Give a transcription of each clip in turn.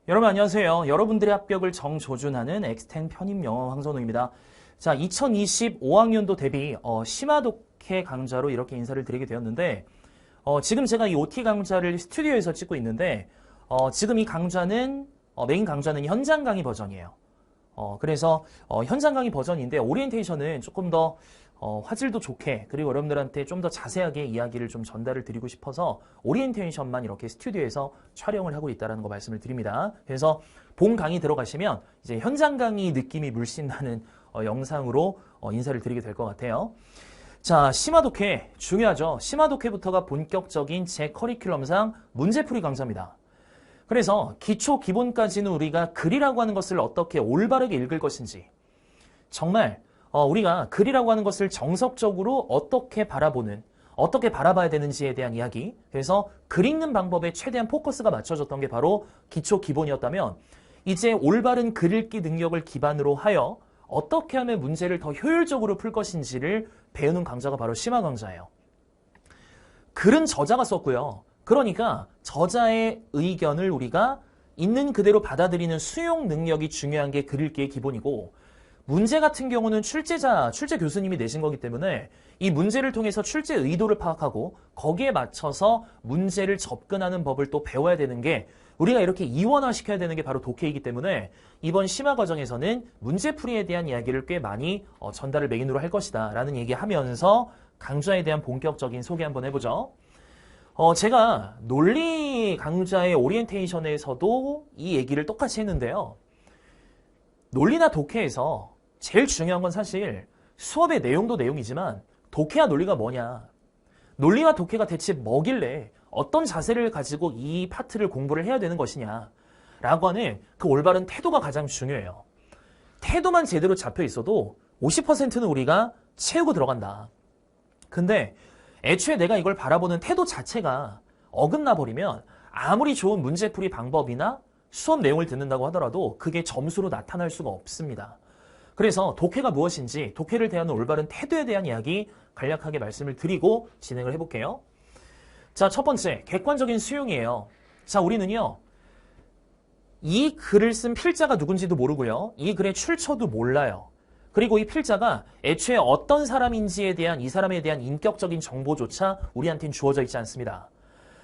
여러분 안녕하세요. 여러분들의 합격을 정조준하는 엑스텐 편입영어 황선우입니다. 자, 2025학년도 대비 심화독해 강좌로 이렇게 인사를 드리게 되었는데 지금 제가 이 OT 강좌를 스튜디오에서 찍고 있는데 지금 이 강좌는 메인 강좌는 현장 강의 버전이에요. 그래서 현장 강의 버전인데 오리엔테이션은 조금 더 화질도 좋게 그리고 여러분들한테 좀 더 자세하게 이야기를 좀 전달을 드리고 싶어서 오리엔테이션만 이렇게 스튜디오에서 촬영을 하고 있다는 거 말씀을 드립니다. 그래서 본 강의 들어가시면 이제 현장 강의 느낌이 물씬 나는 영상으로 인사를 드리게 될 것 같아요. 자, 심화독해 중요하죠. 심화독해부터가 본격적인 제 커리큘럼상 문제풀이 강좌입니다. 그래서 기초 기본까지는 우리가 글이라고 하는 것을 어떻게 올바르게 읽을 것인지 정말 우리가 글이라고 하는 것을 정석적으로 어떻게 바라봐야 되는지에 대한 이야기. 그래서 글 읽는 방법에 최대한 포커스가 맞춰졌던 게 바로 기초 기본이었다면 이제 올바른 글 읽기 능력을 기반으로 하여 어떻게 하면 문제를 더 효율적으로 풀 것인지를 배우는 강좌가 바로 심화 강좌예요. 글은 저자가 썼고요. 그러니까 저자의 의견을 우리가 있는 그대로 받아들이는 수용 능력이 중요한 게 글 읽기의 기본이고 문제 같은 경우는 출제 교수님이 내신 거기 때문에 이 문제를 통해서 출제 의도를 파악하고 거기에 맞춰서 문제를 접근하는 법을 또 배워야 되는 게 우리가 이렇게 이원화시켜야 되는 게 바로 독해이기 때문에 이번 심화 과정에서는 문제풀이에 대한 이야기를 꽤 많이 전달을 메인으로 할 것이다 라는 얘기하면서 강좌에 대한 본격적인 소개 한번 해보죠. 제가 논리 강좌의 오리엔테이션에서도 이 얘기를 똑같이 했는데요. 논리나 독해에서 제일 중요한 건 사실 수업의 내용도 내용이지만 독해와 논리가 뭐냐. 논리와 독해가 대체 뭐길래 어떤 자세를 가지고 이 파트를 공부를 해야 되는 것이냐 라고 하는 그 올바른 태도가 가장 중요해요. 태도만 제대로 잡혀 있어도 50%는 우리가 채우고 들어간다. 근데 애초에 내가 이걸 바라보는 태도 자체가 어긋나 버리면 아무리 좋은 문제풀이 방법이나 수업 내용을 듣는다고 하더라도 그게 점수로 나타날 수가 없습니다. 그래서 독해가 무엇인지 독해를 대하는 올바른 태도에 대한 이야기 간략하게 말씀을 드리고 진행을 해볼게요. 자, 첫 번째 객관적인 수용이에요. 자, 우리는요 이 글을 쓴 필자가 누군지도 모르고요. 이 글의 출처도 몰라요. 그리고 이 필자가 애초에 어떤 사람인지에 대한 이 사람에 대한 인격적인 정보조차 우리한테는 주어져 있지 않습니다.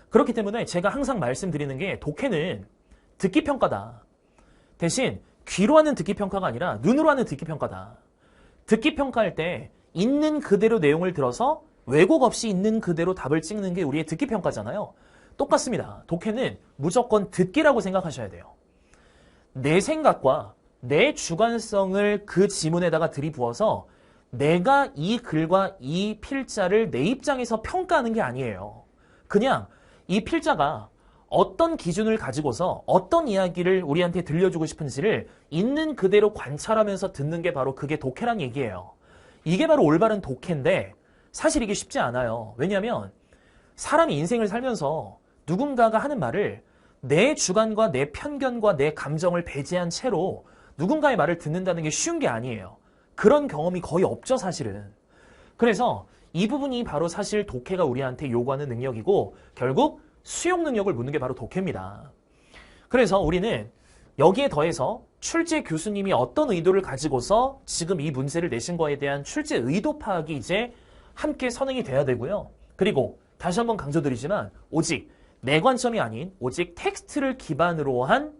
그렇기 때문에 제가 항상 말씀드리는 게 독해는 듣기평가다. 대신 귀로 하는 듣기평가가 아니라 눈으로 하는 듣기평가다. 듣기평가할 때 있는 그대로 내용을 들어서 왜곡 없이 있는 그대로 답을 찍는 게 우리의 듣기평가잖아요. 똑같습니다. 독해는 무조건 듣기라고 생각하셔야 돼요. 내 생각과 내 주관성을 그 지문에다가 들이부어서 내가 이 글과 이 필자를 내 입장에서 평가하는 게 아니에요. 그냥 이 필자가 어떤 기준을 가지고서 어떤 이야기를 우리한테 들려주고 싶은지를 있는 그대로 관찰하면서 듣는 게 바로 그게 독해란 얘기예요. 이게 바로 올바른 독해인데 사실 이게 쉽지 않아요. 왜냐하면 사람이 인생을 살면서 누군가가 하는 말을 내 주관과 내 편견과 내 감정을 배제한 채로 누군가의 말을 듣는다는 게 쉬운 게 아니에요. 그런 경험이 거의 없죠, 사실은. 그래서 이 부분이 바로 사실 독해가 우리한테 요구하는 능력이고 결국 수용 능력을 묻는 게 바로 독해입니다. 그래서 우리는 여기에 더해서 출제 교수님이 어떤 의도를 가지고서 지금 이 문제를 내신 거에 대한 출제 의도 파악이 이제 함께 선행이 돼야 되고요. 그리고 다시 한번 강조드리지만 오직 내 관점이 아닌 오직 텍스트를 기반으로 한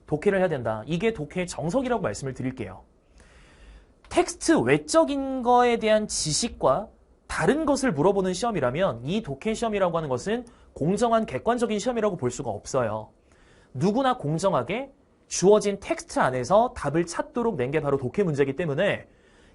독해를 해야 된다. 이게 독해의 정석이라고 말씀을 드릴게요. 텍스트 외적인 거에 대한 지식과 다른 것을 물어보는 시험이라면 이 독해 시험이라고 하는 것은 공정한 객관적인 시험이라고 볼 수가 없어요. 누구나 공정하게 주어진 텍스트 안에서 답을 찾도록 낸 게 바로 독해 문제이기 때문에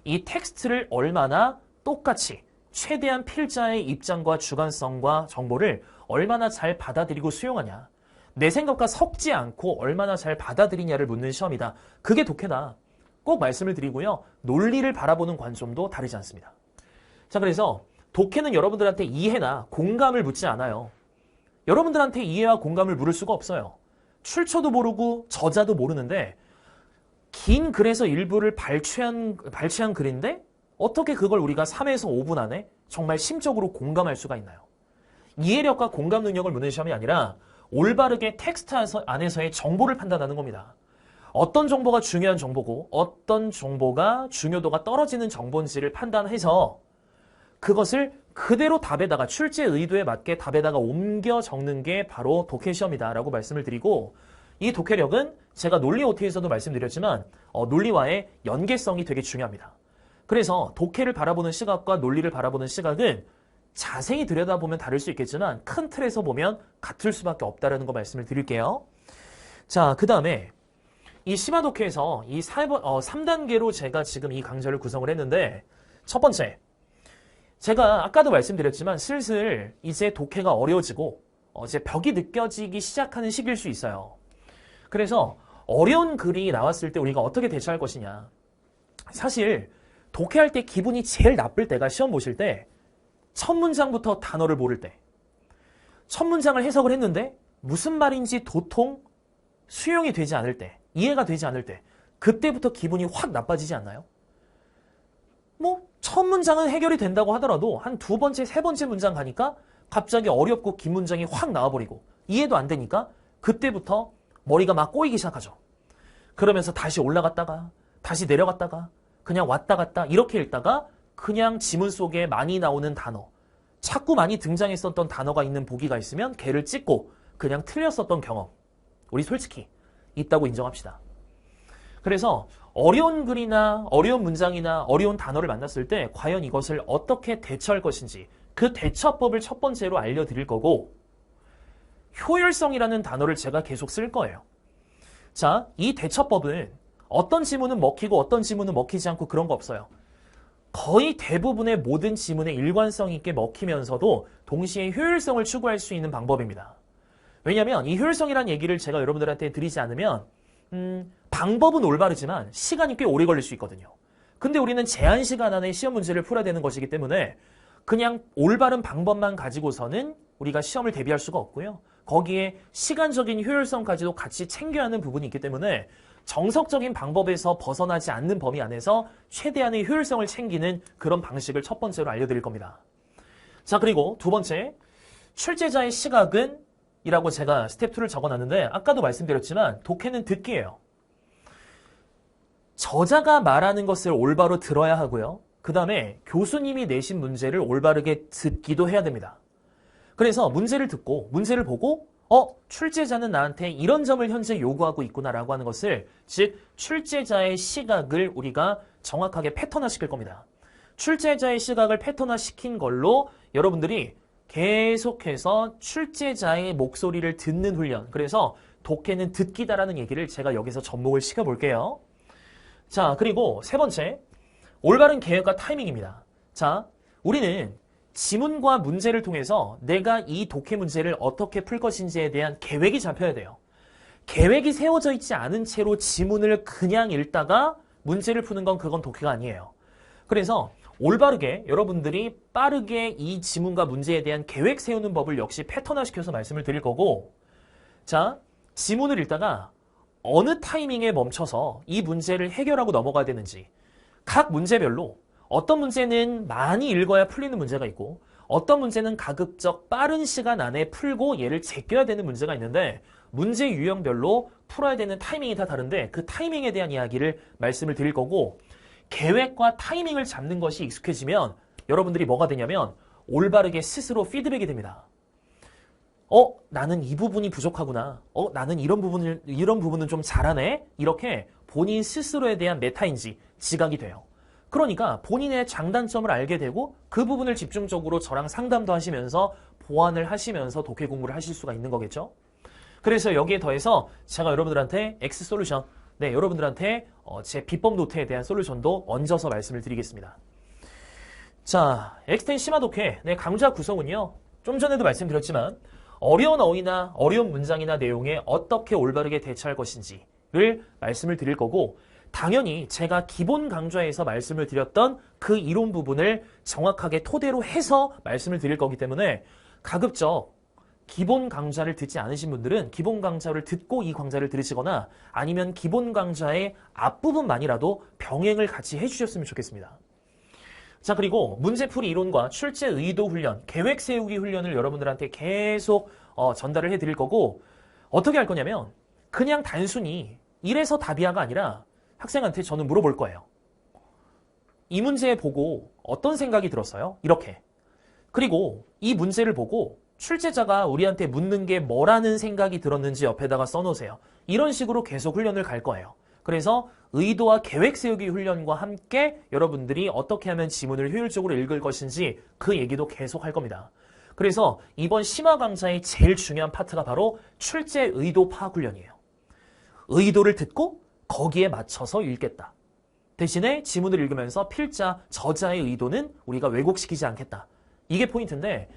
이 텍스트를 얼마나 똑같이 최대한 필자의 입장과 주관성과 정보를 얼마나 잘 받아들이고 수용하냐. 내 생각과 섞지 않고 얼마나 잘 받아들이냐를 묻는 시험이다. 그게 독해다. 꼭 말씀을 드리고요. 논리를 바라보는 관점도 다르지 않습니다. 자, 그래서 독해는 여러분들한테 이해나 공감을 묻지 않아요. 여러분들한테 이해와 공감을 물을 수가 없어요. 출처도 모르고 저자도 모르는데 긴 글에서 일부를 발췌한 글인데 어떻게 그걸 우리가 3에서 5분 안에 정말 심적으로 공감할 수가 있나요? 이해력과 공감 능력을 묻는 시험이 아니라 올바르게 텍스트 안에서의 정보를 판단하는 겁니다. 어떤 정보가 중요한 정보고 어떤 정보가 중요도가 떨어지는 정보인지를 판단해서 그것을 그대로 답에다가 출제 의도에 맞게 답에다가 옮겨 적는 게 바로 독해 시험이다라고 말씀을 드리고, 이 독해력은 제가 논리 OT에서도 말씀드렸지만 논리와의 연계성이 되게 중요합니다. 그래서 독해를 바라보는 시각과 논리를 바라보는 시각은 자세히 들여다보면 다를 수 있겠지만 큰 틀에서 보면 같을 수밖에 없다라는 거 말씀을 드릴게요. 자, 그 다음에 이 심화 독해에서 이 3단계로 제가 지금 이 강좌를 구성을 했는데, 첫 번째, 제가 아까도 말씀드렸지만 슬슬 이제 독해가 어려워지고 이제 벽이 느껴지기 시작하는 시기일 수 있어요. 그래서 어려운 글이 나왔을 때 우리가 어떻게 대처할 것이냐. 사실 독해할 때 기분이 제일 나쁠 때가 시험 보실 때 첫 문장부터 단어를 모를 때, 첫 문장을 해석을 했는데 무슨 말인지 도통 수용이 되지 않을 때, 이해가 되지 않을 때, 그때부터 기분이 확 나빠지지 않나요? 첫 문장은 해결이 된다고 하더라도 한 두 번째, 세 번째 문장 가니까 갑자기 어렵고 긴 문장이 확 나와버리고 이해도 안 되니까 그때부터 머리가 막 꼬이기 시작하죠. 그러면서 다시 올라갔다가 다시 내려갔다가 그냥 왔다 갔다 이렇게 읽다가 그냥 지문 속에 많이 나오는 단어, 자꾸 많이 등장했었던 단어가 있는 보기가 있으면 걔를 찍고 그냥 틀렸었던 경험, 우리 솔직히 있다고 인정합시다. 그래서 어려운 글이나 어려운 문장이나 어려운 단어를 만났을 때 과연 이것을 어떻게 대처할 것인지 그 대처법을 첫 번째로 알려드릴 거고, 효율성이라는 단어를 제가 계속 쓸 거예요. 자, 이 대처법은 어떤 지문은 먹히고 어떤 지문은 먹히지 않고 그런 거 없어요. 거의 대부분의 모든 지문에 일관성 있게 먹히면서도 동시에 효율성을 추구할 수 있는 방법입니다. 왜냐하면 이 효율성이라는 얘기를 제가 여러분들한테 드리지 않으면 방법은 올바르지만 시간이 꽤 오래 걸릴 수 있거든요. 근데 우리는 제한 시간 안에 시험 문제를 풀어야 되는 것이기 때문에 그냥 올바른 방법만 가지고서는 우리가 시험을 대비할 수가 없고요. 거기에 시간적인 효율성까지도 같이 챙겨야 하는 부분이 있기 때문에 정석적인 방법에서 벗어나지 않는 범위 안에서 최대한의 효율성을 챙기는 그런 방식을 첫 번째로 알려드릴 겁니다. 자, 그리고 두 번째, 출제자의 시각은 이라고 제가 스텝 2를 적어놨는데 아까도 말씀드렸지만 독해는 듣기예요. 저자가 말하는 것을 올바로 들어야 하고요. 그 다음에 교수님이 내신 문제를 올바르게 듣기도 해야 됩니다. 그래서 문제를 듣고 문제를 보고 출제자는 나한테 이런 점을 현재 요구하고 있구나라고 하는 것을, 즉 출제자의 시각을 우리가 정확하게 패턴화시킬 겁니다. 출제자의 시각을 패턴화시킨 걸로 여러분들이 계속해서 출제자의 목소리를 듣는 훈련, 그래서 독해는 듣기다라는 얘기를 제가 여기서 접목을 시켜볼게요. 자, 그리고 세 번째, 올바른 계획과 타이밍입니다. 자, 우리는 지문과 문제를 통해서 내가 이 독해 문제를 어떻게 풀 것인지에 대한 계획이 잡혀야 돼요. 계획이 세워져 있지 않은 채로 지문을 그냥 읽다가 문제를 푸는 건 그건 독해가 아니에요. 그래서 올바르게 여러분들이 빠르게 이 지문과 문제에 대한 계획 세우는 법을 역시 패턴화시켜서 말씀을 드릴 거고, 자, 지문을 읽다가 어느 타이밍에 멈춰서 이 문제를 해결하고 넘어가야 되는지, 각 문제별로 어떤 문제는 많이 읽어야 풀리는 문제가 있고 어떤 문제는 가급적 빠른 시간 안에 풀고 얘를 제껴야 되는 문제가 있는데 문제 유형별로 풀어야 되는 타이밍이 다 다른데 그 타이밍에 대한 이야기를 말씀을 드릴 거고, 계획과 타이밍을 잡는 것이 익숙해지면 여러분들이 뭐가 되냐면 올바르게 스스로 피드백이 됩니다. 나는 이 부분이 부족하구나. 나는 이런 부분은 좀 잘하네. 이렇게 본인 스스로에 대한 메타인지 지각이 돼요. 그러니까 본인의 장단점을 알게 되고 그 부분을 집중적으로 저랑 상담도 하시면서 보완을 하시면서 독해 공부를 하실 수가 있는 거겠죠. 그래서 여기에 더해서 제가 여러분들한테 X 솔루션, 여러분들한테 제 비법 노트에 대한 솔루션도 얹어서 말씀을 드리겠습니다. 자, 엑스텐 심화 독해 강좌 구성은요, 좀 전에도 말씀드렸지만 어려운 어휘나 어려운 문장이나 내용에 어떻게 올바르게 대처할 것인지를 말씀을 드릴 거고, 당연히 제가 기본 강좌에서 말씀을 드렸던 그 이론 부분을 정확하게 토대로 해서 말씀을 드릴 거기 때문에 가급적 기본 강좌를 듣지 않으신 분들은 기본 강좌를 듣고 이 강좌를 들으시거나 아니면 기본 강좌의 앞부분만이라도 병행을 같이 해주셨으면 좋겠습니다. 자, 그리고 문제풀이 이론과 출제 의도 훈련, 계획 세우기 훈련을 여러분들한테 계속 전달을 해드릴 거고, 어떻게 할 거냐면 그냥 단순히 이래서 답이야가 아니라 학생한테 저는 물어볼 거예요. 이 문제 보고 어떤 생각이 들었어요? 이렇게. 그리고 이 문제를 보고 출제자가 우리한테 묻는 게 뭐라는 생각이 들었는지 옆에다가 써놓으세요. 이런 식으로 계속 훈련을 갈 거예요. 그래서 의도와 계획 세우기 훈련과 함께 여러분들이 어떻게 하면 지문을 효율적으로 읽을 것인지 그 얘기도 계속 할 겁니다. 그래서 이번 심화 강좌의 제일 중요한 파트가 바로 출제 의도 파악 훈련이에요. 의도를 듣고 거기에 맞춰서 읽겠다. 대신에 지문을 읽으면서 필자, 저자의 의도는 우리가 왜곡시키지 않겠다. 이게 포인트인데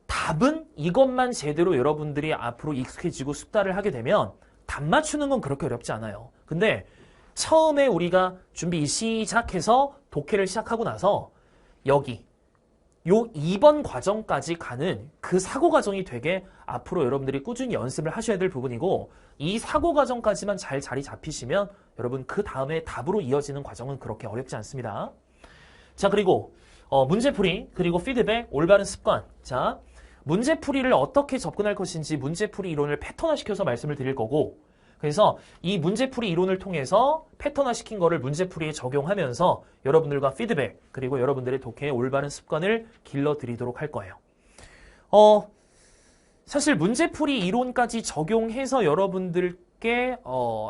답은 이것만 제대로 여러분들이 앞으로 익숙해지고 숙달을 하게 되면 답 맞추는 건 그렇게 어렵지 않아요. 근데 처음에 우리가 준비 시작해서 독해를 시작하고 나서 여기 요 2번 과정까지 가는 그 사고 과정이 되게 앞으로 여러분들이 꾸준히 연습을 하셔야 될 부분이고 이 사고 과정까지만 잘 자리 잡히시면 여러분 그 다음에 답으로 이어지는 과정은 그렇게 어렵지 않습니다. 자, 그리고 문제풀이 그리고 피드백, 올바른 습관. 자, 문제풀이를 어떻게 접근할 것인지 문제풀이 이론을 패턴화시켜서 말씀을 드릴 거고 그래서 이 문제풀이 이론을 통해서 패턴화시킨 거를 문제풀이에 적용하면서 여러분들과 피드백 그리고 여러분들의 독해의 올바른 습관을 길러드리도록 할 거예요. 사실 문제풀이 이론까지 적용해서 여러분들께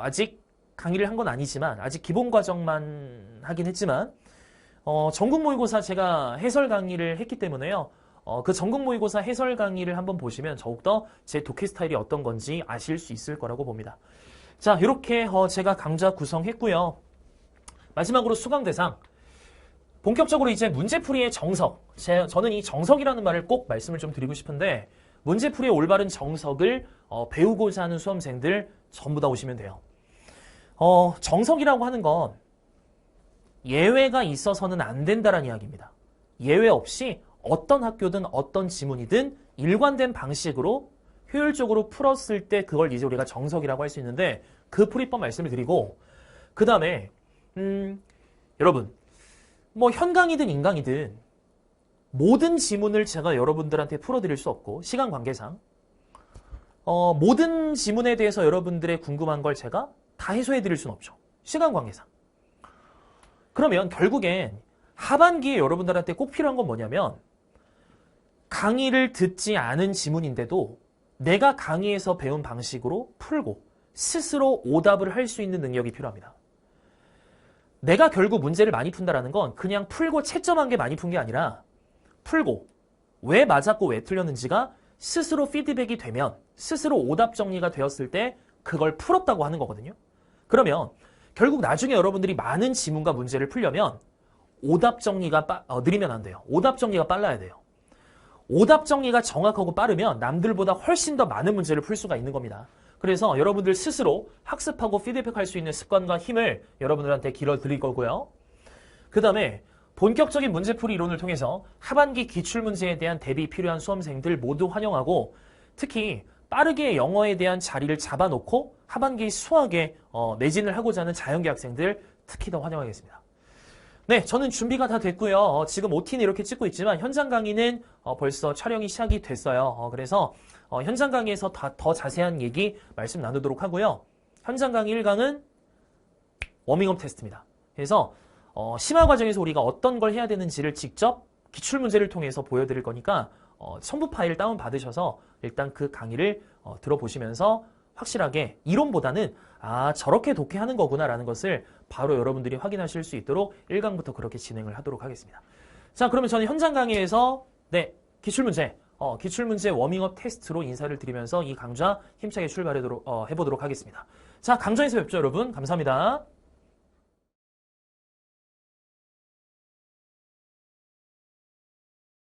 아직 강의를 한 건 아니지만 아직 기본 과정만 하긴 했지만 전국 모의고사 제가 해설 강의를 했기 때문에요. 그 전국 모의고사 해설 강의를 한번 보시면 더욱더 제 독해 스타일이 어떤 건지 아실 수 있을 거라고 봅니다. 자, 이렇게 제가 강좌 구성했고요. 마지막으로 수강 대상. 본격적으로 이제 문제풀이의 정석. 저는 이 정석이라는 말을 꼭 말씀을 좀 드리고 싶은데 문제풀이의 올바른 정석을 배우고자 하는 수험생들 전부 다 오시면 돼요. 정석이라고 하는 건 예외가 있어서는 안 된다라는 이야기입니다. 예외 없이 어떤 학교든 어떤 지문이든 일관된 방식으로 효율적으로 풀었을 때 그걸 이제 우리가 정석이라고 할 수 있는데 그 풀이법 말씀을 드리고 그 다음에 여러분 뭐 현강이든 인강이든 모든 지문을 제가 여러분들한테 풀어드릴 수 없고 시간 관계상 모든 지문에 대해서 여러분들의 궁금한 걸 제가 다 해소해드릴 수는 없죠. 시간 관계상. 그러면 결국엔 하반기에 여러분들한테 꼭 필요한 건 뭐냐면 강의를 듣지 않은 지문인데도 내가 강의에서 배운 방식으로 풀고 스스로 오답을 할 수 있는 능력이 필요합니다. 내가 결국 문제를 많이 푼다라는 건 그냥 풀고 채점한 게 많이 푼 게 아니라 풀고 왜 맞았고 왜 틀렸는지가 스스로 피드백이 되면 스스로 오답 정리가 되었을 때 그걸 풀었다고 하는 거거든요. 그러면 결국 나중에 여러분들이 많은 지문과 문제를 풀려면 오답 정리가 느리면 안 돼요. 오답 정리가 빨라야 돼요. 오답 정리가 정확하고 빠르면 남들보다 훨씬 더 많은 문제를 풀 수가 있는 겁니다. 그래서 여러분들 스스로 학습하고 피드백할 수 있는 습관과 힘을 여러분들한테 길어드릴 거고요. 그 다음에 본격적인 문제풀이 이론을 통해서 하반기 기출문제에 대한 대비 필요한 수험생들 모두 환영하고 특히 빠르게 영어에 대한 자리를 잡아놓고 하반기 수학에 매진을 하고자 하는 자연계 학생들 특히 더 환영하겠습니다. 네, 저는 준비가 다 됐고요. 지금 OT는 이렇게 찍고 있지만 현장 강의는 벌써 촬영이 시작이 됐어요. 그래서 현장 강의에서 더 자세한 얘기 말씀 나누도록 하고요. 현장 강의 1강은 워밍업 테스트입니다. 그래서 심화 과정에서 우리가 어떤 걸 해야 되는지를 직접 기출문제를 통해서 보여드릴 거니까 첨부 파일 다운 받으셔서 일단 그 강의를 들어보시면서 확실하게 이론보다는 저렇게 독해하는 거구나라는 것을 바로 여러분들이 확인하실 수 있도록 1강부터 그렇게 진행을 하도록 하겠습니다. 자, 그러면 저는 현장 강의에서 기출문제 워밍업 테스트로 인사를 드리면서 이 강좌 힘차게 출발해보도록 하겠습니다. 자, 강좌에서 뵙죠, 여러분. 감사합니다.